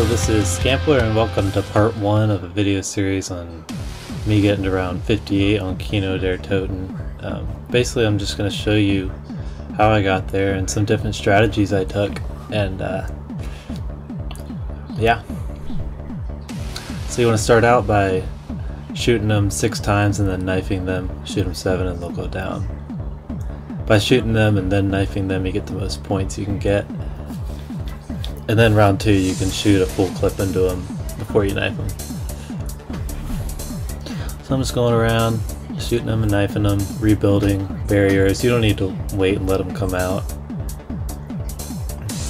this is Scampler and welcome to part 1 of a video series on me getting to round 58 on Kino Der Toten. Basically I'm just going to show you how I got there and some different strategies I took, and yeah. So you want to start out by shooting them 6 times and then knifing them, shoot them 7 and they'll go down. By shooting them and then knifing them you get the most points you can get. And then round 2 you can shoot a full clip into them before you knife them. So I'm just going around shooting them and knifing them, rebuilding barriers. You don't need to wait and let them come out.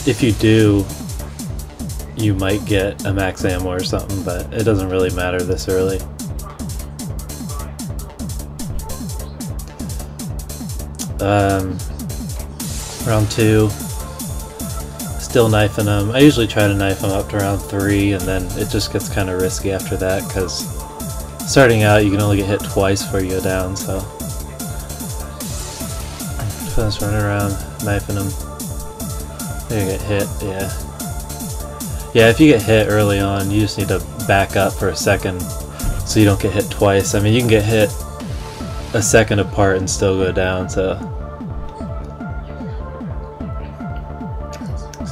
If you do, you might get a max ammo or something, but it doesn't really matter this early. Round 2, still knifing them. I usually try to knife them up to round 3, and then it just gets kind of risky after that, because starting out you can only get hit twice before you go down, so just running around knifing them. You're gonna get hit, yeah. Yeah, if you get hit early on, you just need to back up for a second so you don't get hit twice. I mean, you can get hit a second apart and still go down, so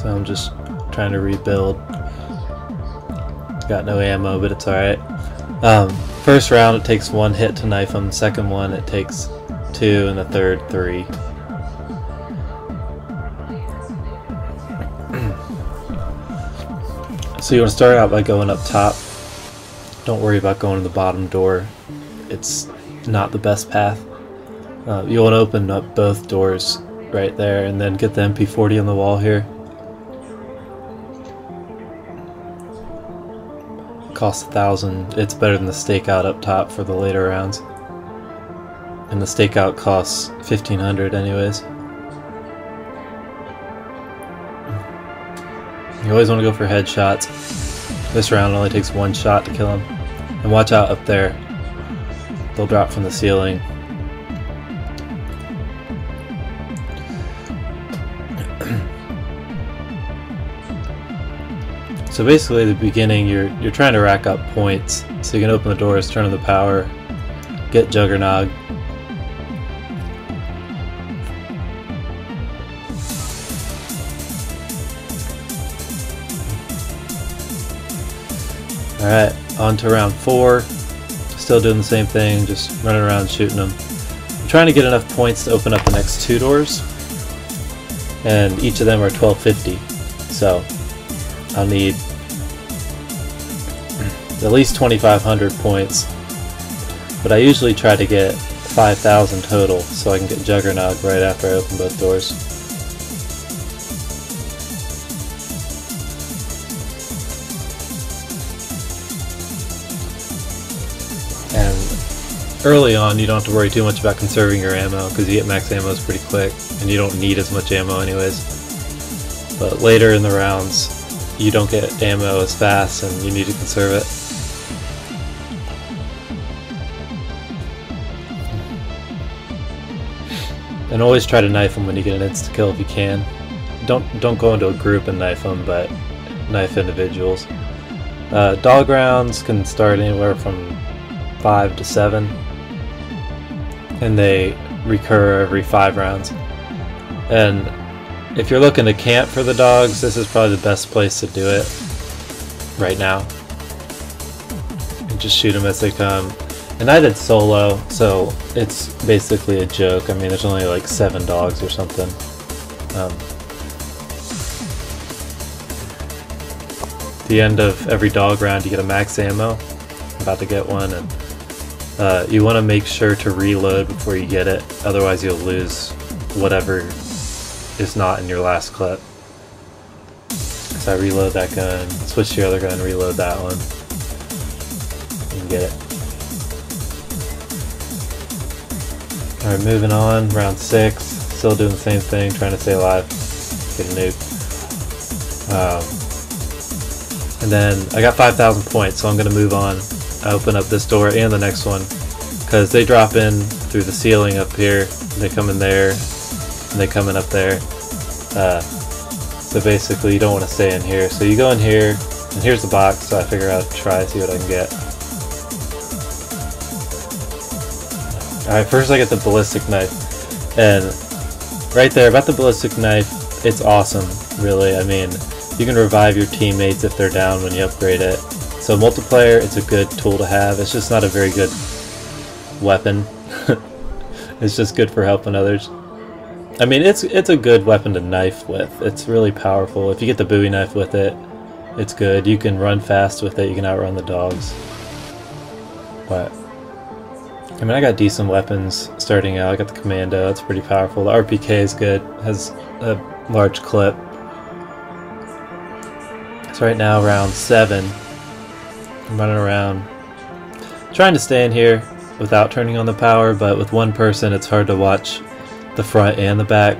I'm just trying to rebuild. Got no ammo, but it's alright. First round it takes 1 hit to knife them, second one it takes 2, and the third 3. So you want to start out by going up top. Don't worry about going to the bottom door. It's not the best path. You want to open up both doors right there and then get the MP40 on the wall here. Costs 1,000. It's better than the stakeout up top for the later rounds. And the stakeout costs 1,500 anyways. You always want to go for headshots. This round only takes 1 shot to kill them. And watch out up there. They'll drop from the ceiling. So basically at the beginning you're trying to rack up points so you can open the doors, turn on the power, get Juggernog. Alright, on to round 4. Still doing the same thing, just running around shooting them. I'm trying to get enough points to open up the next 2 doors, and each of them are 1250, so I'll need at least 2,500 points, but I usually try to get 5,000 total so I can get Juggernog right after I open both doors. And early on you don't have to worry too much about conserving your ammo because you get max ammos pretty quick and you don't need as much ammo anyways. But later in the rounds you don't get ammo as fast and you need to conserve it. And always try to knife them when you get an insta kill if you can. Don't go into a group and knife them, but knife individuals. Dog rounds can start anywhere from 5 to 7, and they recur every 5 rounds. And if you're looking to camp for the dogs, this is probably the best place to do it right now. And just shoot them as they come. And I did solo, so it's basically a joke. I mean, there's only like 7 dogs or something. The end of every dog round you get a max ammo. I'm about to get one, and you want to make sure to reload before you get it, otherwise you'll lose whatever is not in your last clip. So I reload that gun, switch to your other gun, reload that one, and get it. Alright, moving on, round 6, still doing the same thing, trying to stay alive, get a nuke. And then I got 5,000 points, so I'm going to move on. I open up this door and the next one, because they drop in through the ceiling up here, they come in there, and they come in up there. So basically you don't want to stay in here. So you go in here, And here's the box, so I figure I'll try, see what I can get. Alright, first I get the ballistic knife. And right there, about the ballistic knife, it's awesome, really. I mean, you can revive your teammates if they're down when you upgrade it. So multiplayer, it's a good tool to have. It's just not a very good weapon. It's just good for helping others. I mean, it's a good weapon to knife with. It's really powerful. If you get the Bowie knife with it, it's good. You can run fast with it. You can outrun the dogs. But I mean, I got decent weapons starting out. I got the Commando. It's pretty powerful. The RPK is good. Has a large clip. So right now, round 7. I'm running around, trying to stay in here without turning on the power, but with one person, it's hard to watch the front and the back.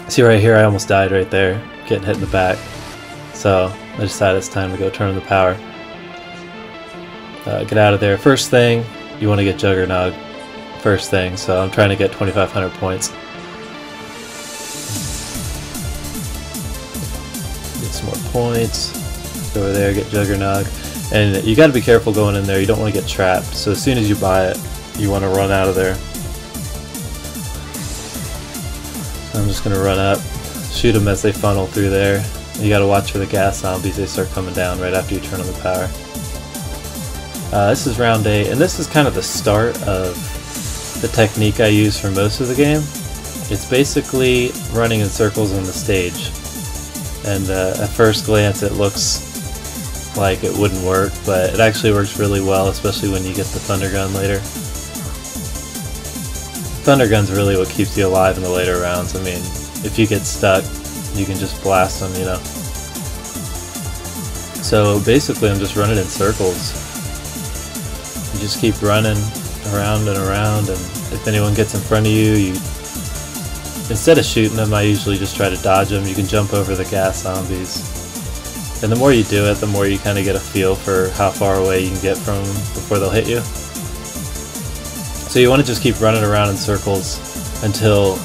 See right here, I almost died right there, getting hit in the back. So I decided it's time to go turn on the power. Get out of there. First thing, you want to get Juggernog. First thing, so I'm trying to get 2,500 points. Get some more points. Go over there, get Juggernog. And you gotta be careful going in there, you don't want to get trapped. So as soon as you buy it, you want to run out of there. I'm just gonna run up, shoot them as they funnel through there. You gotta watch for the gas zombies, they start coming down right after you turn on the power. This is round 8, and this is kind of the start of the technique I use for most of the game. It's basically running in circles on the stage. And at first glance it looks like it wouldn't work, but it actually works really well, especially when you get the Thunder Gun later. Thunder Gun's really what keeps you alive in the later rounds. I mean, if you get stuck, you can just blast them, you know. So basically I'm just running in circles. You just keep running around and around, and if anyone gets in front of you, instead of shooting them, I usually just try to dodge them. You can jump over the gas zombies. And the more you do it, the more you kind of get a feel for how far away you can get from them before they'll hit you. So you want to just keep running around in circles until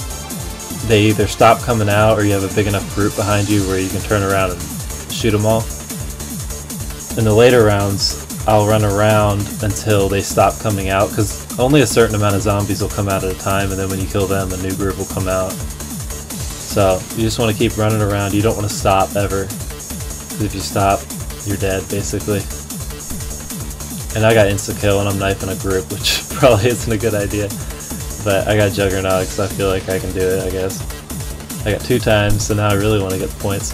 they either stop coming out or you have a big enough group behind you where you can turn around and shoot them all. In the later rounds, I'll run around until they stop coming out, because only a certain amount of zombies will come out at a time, and then when you kill them, a new group will come out. So you just want to keep running around. You don't want to stop ever. If you stop, you're dead, basically. And I got insta-kill and I'm knifing a group, which probably isn't a good idea. But I got Juggernog, so I feel like I can do it, I guess. I got 2 times, so now I really want to get the points.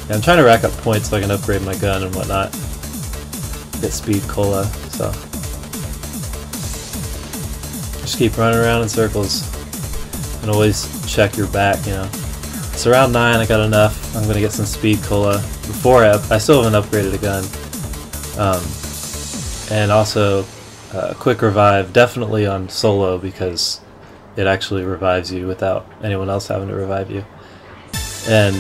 And I'm trying to rack up points so I can upgrade my gun and whatnot. Get speed cola, so. Just keep running around in circles. And always check your back, you know. So round 9, I got enough. I'm gonna get some speed cola. Before I still haven't upgraded a gun. And also quick revive, definitely on solo, because it actually revives you without anyone else having to revive you. And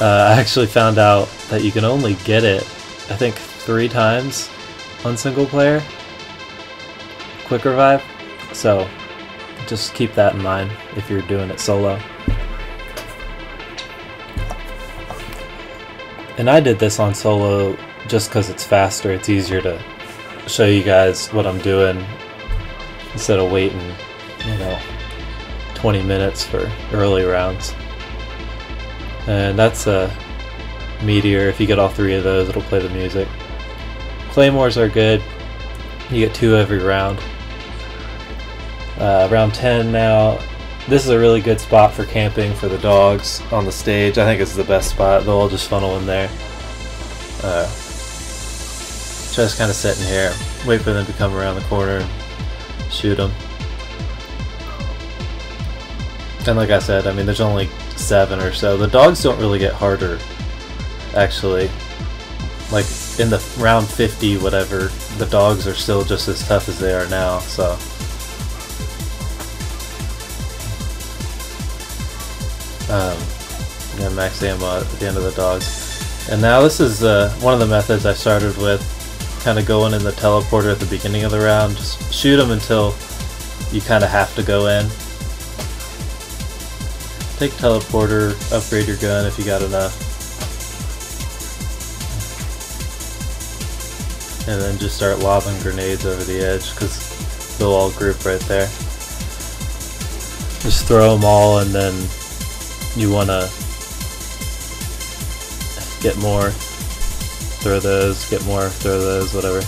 I actually found out that you can only get it, I think, 3 times on single player. Quick revive. So just keep that in mind if you're doing it solo. And I did this on solo just because it's faster, it's easier to show you guys what I'm doing instead of waiting, you know, 20 minutes for early rounds. And that's a meteor. If you get all 3 of those, it'll play the music. Claymores are good. You get 2 every round. Round 10 now. This is a really good spot for camping for the dogs on the stage. I think it's the best spot. They'll all just funnel in there. Just kind of sitting here, wait for them to come around the corner and shoot them. And like I said, I mean, there's only 7 or so. The dogs don't really get harder, actually. Like in the round 50, whatever, the dogs are still just as tough as they are now, so. Yeah, max ammo at the end of the dogs. And now this is one of the methods I started with, kind of going in the teleporter at the beginning of the round. Just shoot them until you kind of have to go in. Take teleporter, upgrade your gun if you got enough. and then just start lobbing grenades over the edge because they'll all group right there. Just throw them all, and then you want to get more, throw those, get more, throw those, whatever.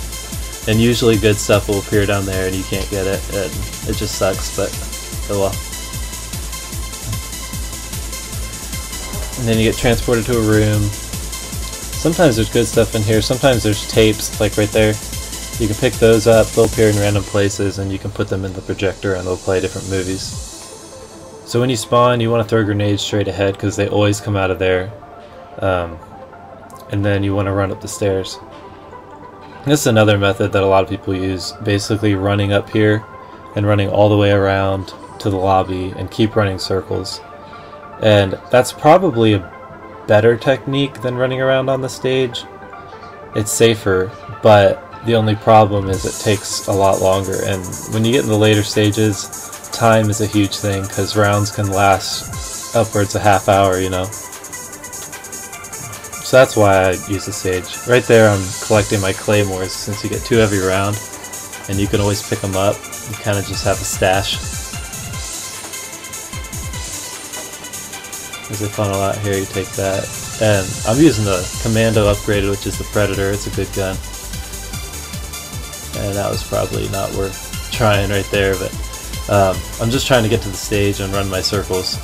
And usually good stuff will appear down there and you can't get it, and it just sucks, but oh well. And then you get transported to a room. Sometimes there's good stuff in here, sometimes there's tapes, like right there. You can pick those up, they'll appear in random places, and you can put them in the projector and they'll play different movies. So when you spawn, you want to throw grenades straight ahead because they always come out of there. And then you want to run up the stairs. This is another method that a lot of people use, basically running up here and running all the way around to the lobby and keep running circles. And that's probably a better technique than running around on the stage. It's safer, but the only problem is it takes a lot longer, and when you get in the later stages, time is a huge thing because rounds can last upwards a half hour, you know. So that's why I use the stage. Right there I'm collecting my claymores since you get 2 every round and you can always pick them up. You kind of just have a stash. As they funnel out here, you take that. And I'm using the Commando upgraded, which is the Predator. It's a good gun. And that was probably not worth trying right there, but I'm just trying to get to the stage and run my circles.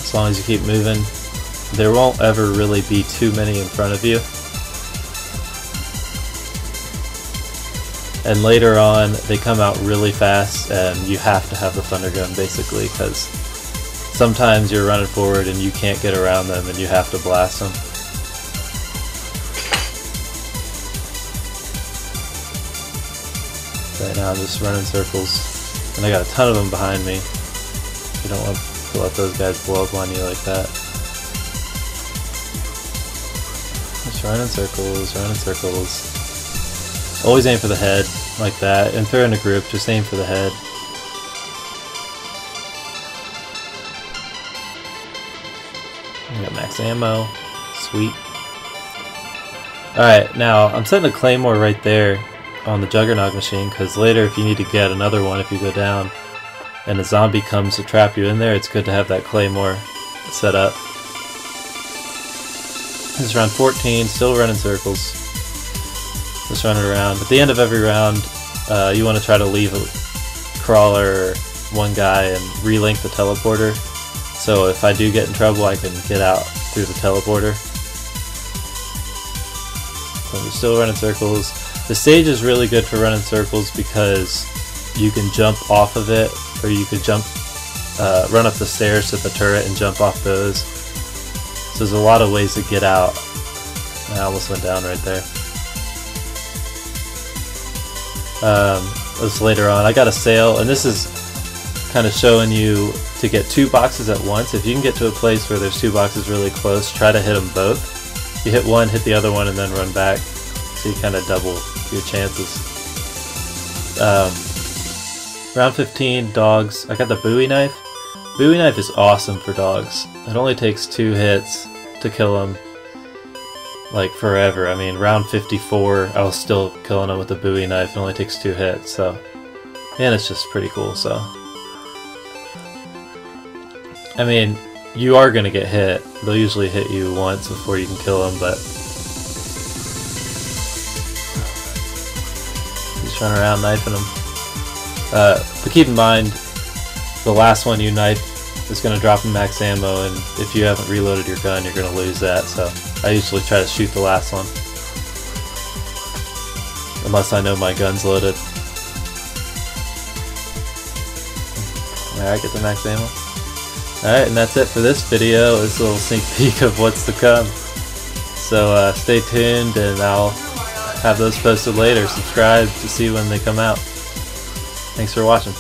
As long as you keep moving, there won't ever really be too many in front of you. And later on, they come out really fast, and you have to have the thunder gun basically, because sometimes you're running forward and you can't get around them and you have to blast them. Right now I'm just running circles, and I got a ton of them behind me. You don't want to let those guys blow up on you like that. Just running circles, running circles. Always aim for the head, like that, and if they're in a group, just aim for the head. I got max ammo, sweet. Alright, now I'm setting a claymore right there on the Juggernaut machine, because later if you need to get another one, if you go down and a zombie comes to trap you in there, it's good to have that claymore set up. This is round 14, still running circles. Just running around. At the end of every round, you want to try to leave a crawler or one guy and relink the teleporter. So if I do get in trouble, I can get out through the teleporter. So we're still running circles. The stage is really good for running circles because you can jump off of it, or you could jump, run up the stairs to the turret and jump off those. So there's a lot of ways to get out. I almost went down right there. This later on. I got a sail, and this is kind of showing you to get 2 boxes at once. If you can get to a place where there's 2 boxes really close, try to hit them both. You hit one, hit the other one, and then run back. So you kind of double your chances. Round 15, dogs. I got the Bowie knife. Bowie knife is awesome for dogs. It only takes 2 hits to kill them. Like forever. I mean, round 54, I was still killing them with the Bowie knife. It only takes 2 hits, so. And it's just pretty cool, so. I mean, you are gonna get hit. They'll usually hit you once before you can kill them, but. Just run around knifing them. But keep in mind, the last one you knife is going to drop in max ammo, and if you haven't reloaded your gun, you're going to lose that, so I usually try to shoot the last one. Unless I know my gun's loaded. Alright, get the max ammo. Alright, and that's it for this video. This little sneak peek of what's to come. So stay tuned, and I'll have those posted later. Subscribe to see when they come out. Thanks for watching.